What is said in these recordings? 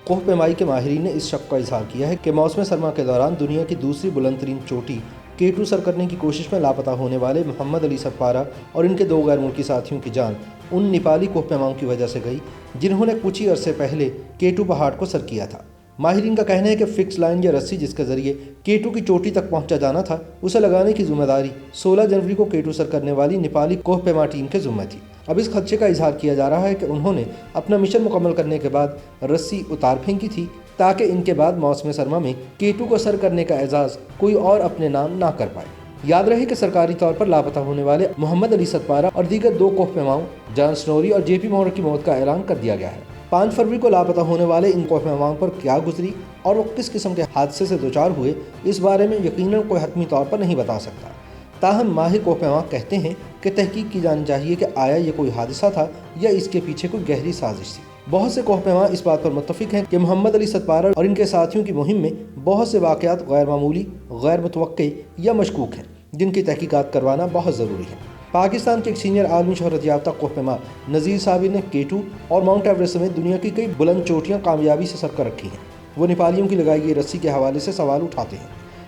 کوہ پیمائی کے ماہرین نے اس شک کا اظہار کیا ہے کہ موسم سرما کے دوران دنیا کی دوسری بلند ترین چوٹی K2 سر کرنے کی کوشش میں لاپتہ ہونے والے محمد علی ستپارہ اور ان کے 2 غیر ملکی ساتھیوں کی جان ان نیپالی کوہ پیماؤں کی وجہ سے گئی جنہوں نے کچھ ہی عرصے پہلے K2 پہاڑ کو سر کیا تھا۔ ماہرین کا کہنا ہے کہ فکس لائن یا رسی جس کے ذریعے K2 کی چوٹی تک پہنچا جانا تھا اسے لگانے کی ذمہ داری 16 جنوری کو K2 سر کرنے والی نیپالی کوہ پیما ٹیم کے ذمہ تھی۔ اب اس خدشے کا اظہار کیا جا رہا ہے کہ انہوں نے اپنا مشن مکمل کرنے کے بعد رسی اتار پھینکی تھی تاکہ ان کے بعد موسم سرما میں K2 کو سر کرنے کا اعزاز کوئی اور اپنے نام نہ کر پائے۔ یاد رہے کہ سرکاری طور پر لاپتہ ہونے والے محمد علی ستپارہ اور دیگر 2 کوہ پیماؤں جان سنوری اور JP مور کی موت کا اعلان کر دیا گیا ہے۔ 5 فروری کو لاپتہ ہونے والے ان کوہ پیماؤں پر کیا گزری اور وہ کس قسم کے حادثے سے دوچار ہوئے اس بارے میں یقیناً کوئی حتمی طور پر نہیں بتا سکتا۔ تاہم ماہر کوہ پیما کہتے ہیں کہ تحقیق کی جانی چاہیے کہ آیا یہ کوئی حادثہ تھا یا اس کے پیچھے کوئی گہری سازش تھی۔ بہت سے کوہ پیما اس بات پر متفق ہیں کہ محمد علی ستپارہ اور ان کے ساتھیوں کی مہم میں بہت سے واقعات غیر معمولی، غیر متوقع یا مشکوک ہیں جن کی تحقیقات کروانا بہت ضروری ہے۔ پاکستان کے ایک سینئر عالمی شہرت یافتہ کوہ پیما نذیر صابر نے K2 اور ماؤنٹ ایوریسٹ سمیت دنیا کی کئی بلند چوٹیاں کامیابی سے سر کر رکھی ہیں۔ وہ نیپالیوں کی لگائی گئی رسی کے حوالے سے سوال اٹھاتے ہیں۔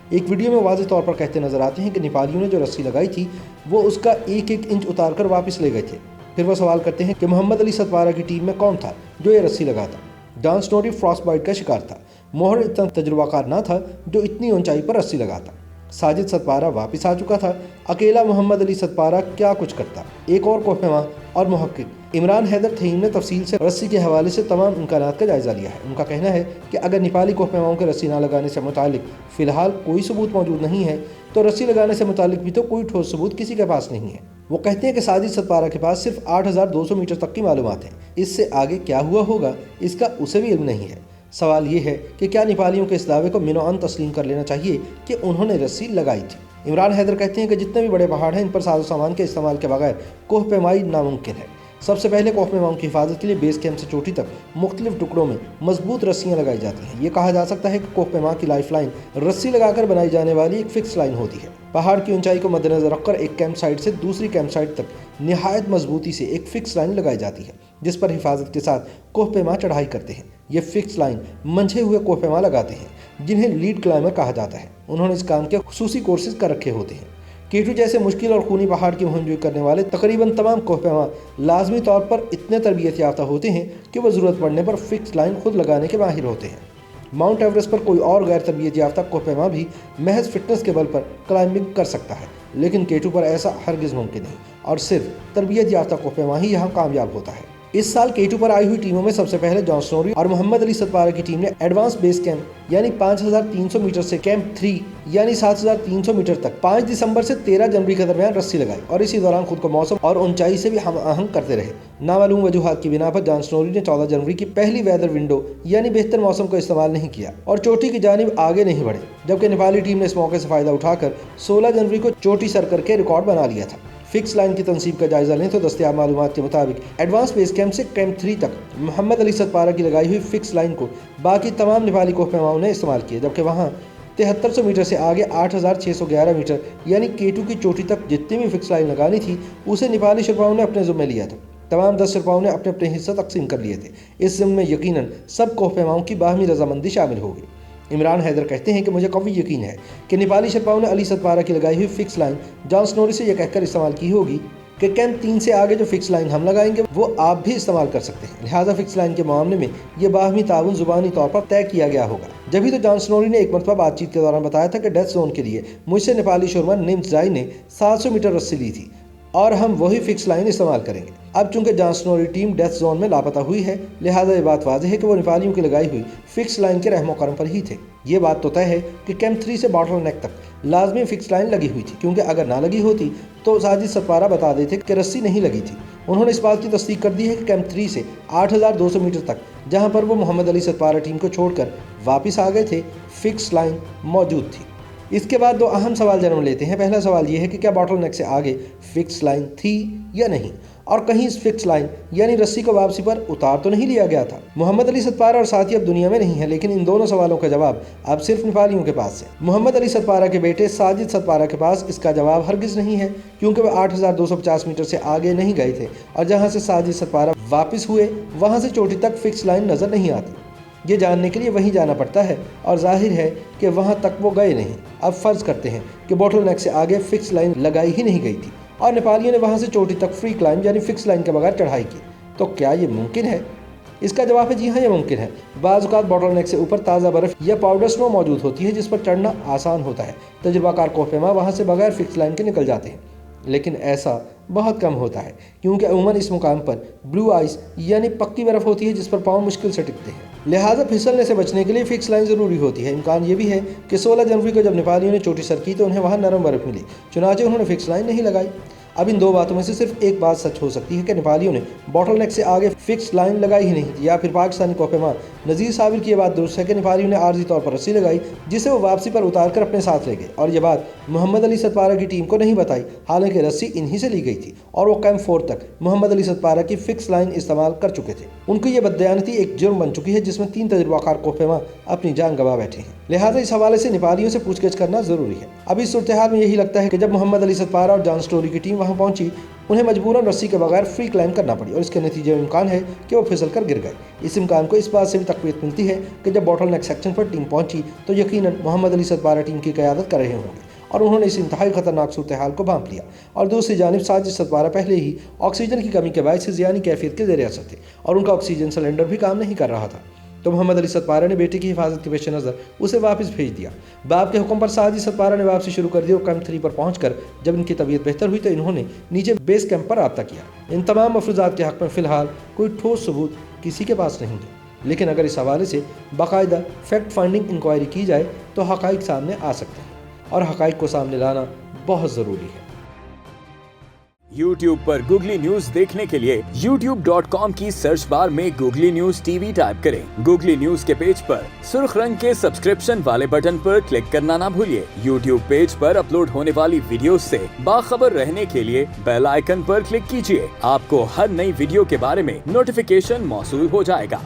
ایک ویڈیو میں واضح طور پر کہتے نظر آتے ہیں کہ نیپالیوں نے جو رسی لگائی تھی وہ اس کا 1 انچ اتار کر واپس لے گئے تھے۔ پھر وہ سوال کرتے ہیں کہ محمد علی ستپارہ کی ٹیم میں کون تھا جو یہ رسی لگاتا۔ جان سنوری فراسٹ بائٹ کا شکار تھا۔ مہر اتنا تجربہ کار نہ تھا جو اتنی اونچائی پر رسی لگاتا۔ ساجد ستپارہ واپس آ چکا تھا۔ اکیلا محمد علی ستپارہ کیا کچھ کرتا۔ ایک اور کوہ پیما اور محقق عمران حیدر تھیم نے تفصیل سے رسی کے حوالے سے تمام امکانات کا جائزہ لیا ہے۔ ان کا کہنا ہے کہ اگر نیپالی کوہ پیماؤں کے رسی نہ لگانے سے متعلق فی الحال کوئی ثبوت موجود نہیں ہے تو رسی لگانے سے متعلق بھی تو کوئی ٹھوس ثبوت کسی کے پاس نہیں ہے۔ وہ کہتے ہیں کہ ساجد ستپارہ کے پاس صرف 8200 میٹر تک کی معلومات ہیں۔ اس سے آگے کیا ہوا ہوگا اس کا اسے بھی علم نہیں ہے۔ سوال یہ ہے کہ کیا نیپالیوں کے اس دعوے کو منوعاً تسلیم کر لینا چاہیے کہ انہوں نے رسی لگائی تھی۔ عمران حیدر کہتے ہیں کہ جتنے بھی بڑے پہاڑ ہیں ان پر ساز و سامان کے استعمال کے بغیر کوہ پیمائی ناممکن ہے۔ سب سے پہلے کوہ پیماؤں کی حفاظت کے لیے بیس کیمپ سے چوٹی تک مختلف ٹکڑوں میں مضبوط رسیاں لگائی جاتی ہیں۔ یہ کہا جا سکتا ہے کہ کوہ پیما کی لائف لائن رسی لگا کر بنائی جانے والی ایک فکس لائن ہوتی ہے۔ پہاڑ کی اونچائی کو مد نظر رکھ کر ایک کیمپ سائٹ سے دوسری کیمپ سائٹ تک نہایت مضبوطی سے ایک فکس لائن لگائی جاتی ہے جس پر حفاظت کے ساتھ کوہ پیما چڑھائی کرتے ہیں۔ یہ فکس لائن منجھے ہوئے کوہ پیما لگاتے ہیں جنہیں لیڈ کلائمر کہا جاتا ہے۔ انہوں نے اس کام کے خصوصی کورسز کر رکھے ہوتے ہیں۔ K2 جیسے مشکل اور خونی پہاڑ کی مہم جوئی کرنے والے تقریباً تمام کوہ پیما لازمی طور پر اتنے تربیت یافتہ ہوتے ہیں کہ وہ ضرورت پڑنے پر فکس لائن خود لگانے کے ماہر ہوتے ہیں۔ ماؤنٹ ایوریسٹ پر کوئی اور غیر تربیت یافتہ کوہ پیما بھی محض فٹنس کے بل پر کلائمبنگ کر سکتا ہے، لیکن K2 پر ایسا ہرگز ممکن نہیں اور صرف تربیت یافتہ کوہ پیما ہی یہاں کامیاب ہوتا ہے۔ اس سال K2 پر آئی ہوئی ٹیموں میں سب سے پہلے جان سنوری اور محمد علی ستپارہ کی ٹیم نے ایڈوانس بیس کیمپ یعنی 5300 میٹر سے کیمپ 3 یعنی 7300 میٹر تک 5 دسمبر سے 13 جنوری کے درمیان رسی لگائی اور اسی دوران خود کو موسم اور اونچائی سے بھی ہم آہنگ کرتے رہے۔ نامعلوم وجوہات کی بنا پر جان سنوری نے 14 جنوری کی پہلی ویدر ونڈو یعنی بہتر موسم کو استعمال نہیں کیا اور چوٹی کی جانب آگے نہیں بڑھے، جبکہ نیپالی ٹیم نے اس موقع سے فائدہ اٹھا کر 16 جنوری کو چوٹی سر کر کے ریکارڈ بنا لیا تھا۔ فکس لائن کی تنصیب کا جائزہ لیں تو دستیاب معلومات کے مطابق ایڈوانس بیس کیمپ سے کیمپ 3 تک محمد علی ستپارہ کی لگائی ہوئی فکس لائن کو باقی تمام نیپالی کوہ پیماؤں نے استعمال کیا، جبکہ وہاں 7300 میٹر سے آگے 8611 میٹر یعنی K2 کی چوٹی تک جتنی بھی فکس لائن لگانی تھی اسے نیپالی شرپاؤں نے اپنے ذمہ لیا تھا۔ تمام 10 شرپاؤں نے اپنے اپنے حصہ تقسیم کر لیے تھے۔ اس ضمن میں یقیناً سب کوہ پیماؤں کی باہمی رضامندی شامل ہوگی۔ عمران حیدر کہتے ہیں کہ مجھے قوی یقین ہے کہ نیپالی شرپاؤں نے علی ستپارہ کی لگائی ہوئی فکس لائن جان سنوری سے یہ کہہ کر استعمال کی ہوگی کہ کیمپ 3 سے آگے جو فکس لائن ہم لگائیں گے وہ آپ بھی استعمال کر سکتے ہیں، لہٰذا فکس لائن کے معاملے میں یہ باہمی تعاون زبانی طور پر طے کیا گیا ہوگا۔ جبھی تو جان سنوری نے ایک مرتبہ بات چیت کے دوران بتایا تھا کہ ڈیتھ زون کے لیے مجھ سے نیپالی شورما نمزائی نے 700 میٹر رسی لی تھی اور ہم وہی فکس لائن استعمال کریں گے۔ اب چونکہ جان سنوری ٹیم ڈیتھ زون میں لاپتہ ہوئی ہے لہٰذا یہ بات واضح ہے کہ وہ نیپالیوں کی لگائی ہوئی فکس لائن کے رحم و کرم پر ہی تھے۔ یہ بات تو طے ہے کہ کیمپ 3 سے باٹل نیک تک لازمی فکس لائن لگی ہوئی تھی، کیونکہ اگر نہ لگی ہوتی تو ساجد ستپارہ بتا دیتے کہ رسی نہیں لگی تھی۔ انہوں نے اس بات کی تصدیق کر دی ہے کہ کیمپ 3 سے 8200 میٹر تک جہاں پر وہ محمد علی ستپارہ ٹیم کو چھوڑ کر واپس آ گئے تھے فکس لائن موجود تھی۔ اس کے بعد 2 اہم سوال جنم لیتے ہیں۔ پہلا سوال یہ ہے کہ کیا باٹل نیک سے آگے فکس لائن تھی یا نہیں، اور کہیں اس فکس لائن یعنی رسی کو واپسی پر اتار تو نہیں لیا گیا تھا۔ محمد علی ستپارہ اور ساتھی اب دنیا میں نہیں ہیں، لیکن ان دونوں سوالوں کا جواب اب صرف نیپالیوں کے پاس ہے۔ محمد علی ستپارہ کے بیٹے ساجد ستپارہ کے پاس اس کا جواب ہرگز نہیں ہے، کیونکہ وہ 8250 میٹر سے آگے نہیں گئے تھے اور جہاں سے ساجد ستپارہ واپس ہوئے وہاں سے چوٹی تک فکس لائن نظر نہیں آتی۔ یہ جاننے کے لیے وہیں جانا پڑتا ہے اور ظاہر ہے کہ وہاں تک وہ گئے نہیں۔ اب فرض کرتے ہیں کہ بوٹل نیک سے آگے فکس لائن لگائی ہی نہیں گئی تھی اور نیپالیوں نے وہاں سے چوٹی تک فری کلائمب یعنی فکس لائن کے بغیر چڑھائی کی، تو کیا یہ ممکن ہے؟ اس کا جواب ہے جی ہاں، یہ ممکن ہے۔ بعض اوقات بوٹل نیک سے اوپر تازہ برف یا پاؤڈر سنو موجود ہوتی ہے جس پر چڑھنا آسان ہوتا ہے۔ تجربہ کار کوہ پیما وہاں سے بغیر فکس لائن کے نکل جاتے ہیں، لیکن ایسا بہت کم ہوتا ہے کیونکہ عموماً اس مقام پر بلو آئس یعنی پکی برف ہوتی ہے جس پر پاؤں مشکل سے ٹکتے ہیں، لہٰذا پھسلنے سے بچنے کے لیے فکس لائن ضروری ہوتی ہے۔ امکان یہ بھی ہے کہ 16 جنوری کو جب نیپالیوں نے چوٹی سر کی تو انہیں وہاں نرم برف ملی، چنانچہ انہوں نے فکس لائن نہیں لگائی۔ اب ان دو باتوں میں سے صرف ایک بات سچ ہو سکتی ہے کہ نیپالیوں نے بوٹل نیک سے آگے فکس لائن لگائی ہی نہیں، یا پھر پاکستانی کوہ پیما نذیر صابر کی یہ بات درست ہے کہ نیپالیوں نے عارضی طور پر رسی لگائی جسے وہ واپسی پر اتار کر اپنے ساتھ لے گئے، اور یہ بات محمد علی ستپارہ کی ٹیم کو نہیں بتائی، حالانکہ رسی انہی سے لی گئی تھی اور وہ کیمپ 4 تک محمد علی ستپارہ کی فکس لائن استعمال کر چکے تھے۔ ان کی یہ بددیانتی ایک جرم بن چکی ہے جس میں 3 تجربہ کار کوہ پیما اپنی جان گنوا بیٹھے ہیں، لہٰذا اس حوالے سے نیپالیوں سے پوچھ گچھ کرنا ضروری ہے۔ اب اس صورتحال میں یہی لگتا ہے کہ جب محمد علی ستپارہ اور جان سٹوری کی ٹیم وہاں پہنچی، انہیں مجبوراً رسی کے بغیر فری کلائمب کرنا پڑی اور اس کے نتیجے میں امکان ہے کہ وہ پھسل کر گر گئے۔ اس امکان کو اس بات سے بھی تقویت ملتی ہے کہ جب بوٹل نیک سیکشن پر ٹیم پہنچی تو یقیناً محمد علی ستپارہ ٹیم کی قیادت کر رہے ہوں گے اور انہوں نے اس انتہائی خطرناک صورتحال کو بھانپ لیا، اور دوسری جانب ساجد ستپارہ پہلے ہی آکسیجن کی کمی کے باعث ذہنی کیفیت کے زیر اثر تھے اور ان کا آکسیجن سلنڈر بھی کام نہیں کر رہا تھا، تو محمد علی ستپارہ نے بیٹے کی حفاظت کے پیش نظر اسے واپس بھیج دیا۔ باپ کے حکم پر ساجد ستپارہ نے واپسی شروع کر دی اور کیمپ 3 پر پہنچ کر جب ان کی طبیعت بہتر ہوئی تو انہوں نے نیچے بیس کیمپ پر رابطہ کیا۔ ان تمام مفروضات کے حق میں فی الحال کوئی ٹھوس ثبوت کسی کے پاس نہیں ہے، لیکن اگر اس حوالے سے باقاعدہ فیکٹ فائنڈنگ انکوائری کی جائے تو حقائق سامنے آ سکتے ہیں، اور حقائق کو سامنے لانا بہت ضروری ہے۔ YouTube پر گوگلی نیوز دیکھنے کے لیے youtube.com کی سرچ بار میں googly news T V type کریں۔ گوگلی نیوز کے پیج پر سرخ رنگ کے سبسکرپشن والے بٹن پر کلک کرنا نہ بھولیے۔ YouTube پیج پر اپلوڈ ہونے والی ویڈیوز سے باخبر رہنے کے لیے بیل آئیکن پر کلک کیجیے۔ آپ کو ہر نئی ویڈیو کے بارے میں نوٹیفیکیشن موصول ہو جائے گا۔